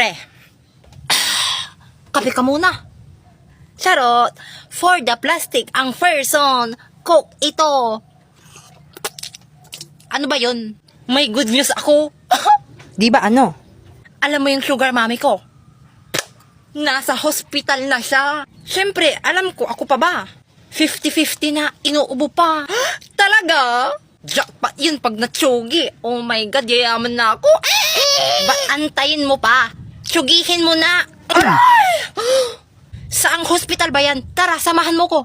Pre, kape ka muna. Charot, for the plastic ang person, Coke ito. Ano ba yun? May good news ako. Di ba ano? Alam mo yung sugar mommy ko? Nasa hospital na siya. Siyempre, alam ko, ako pa ba? 50-50 na, inuubo pa. Talaga? Jackpot yun pag natsugi. Oh my God, yayaman na ako. Ba't antayin mo pa? Tsugihin mo na. Saang hospital ba yan? Tara, samahan mo ko.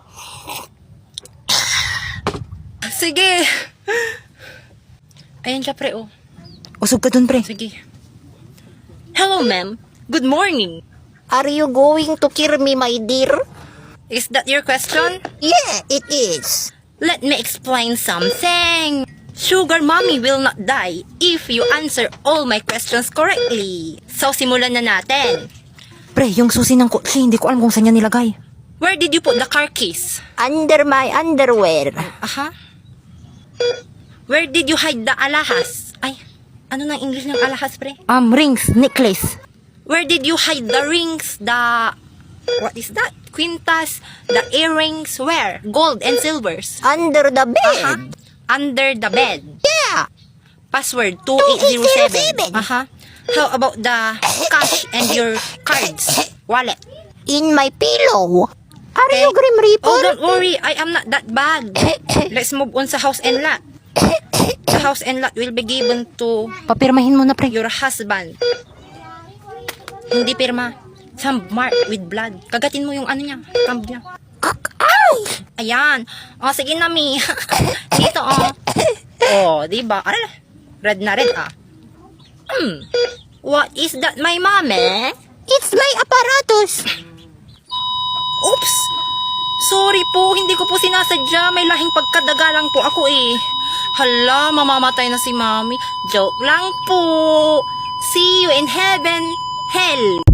Sige. Ayan siya, pre, oh. Usog ka dun, pre. Sige. Hello, ma'am. Good morning. Are you going to kill me, my dear? Is that your question? Yeah, it is. Let me explain something. Sugar mommy will not die if you answer all my questions correctly. So, simulan na natin. Pre, yung susi ng kotse, hindi ko alam kung saan niya nilagay. Where did you put the car keys? Under my underwear. Aha. Where did you hide the alahas? Ay, ano nang English ng alahas, pre? Rings, necklace. Where did you hide the rings, what is that? Quintas, the earrings, where? Gold and silvers. Under the bed. Aha. Under the bed. Yeah. Password 2807. 2807. Aha. How about the cash and your cards? Wallet. In my pillow. Are Okay. you Grim Oh, Reaper? don't worry. I am not that bad. Let's move on sa house and lot. The house and lot will be given to Papirmahin mo na, pre. your husband. Hindi pirma. Some mark with blood. Kagatin mo yung ano niya. Thumb niya. Ayan. O, sige na, mi. Dito, o, diba? Aral. Red na red, What is that, my mame? It's my apparatus. Oops! Sorry po, hindi ko po sinasadya. May lahing pagkadaga lang po ako eh. Hala, mamamatay na si mami. Joke lang po. See you in heaven. Hell.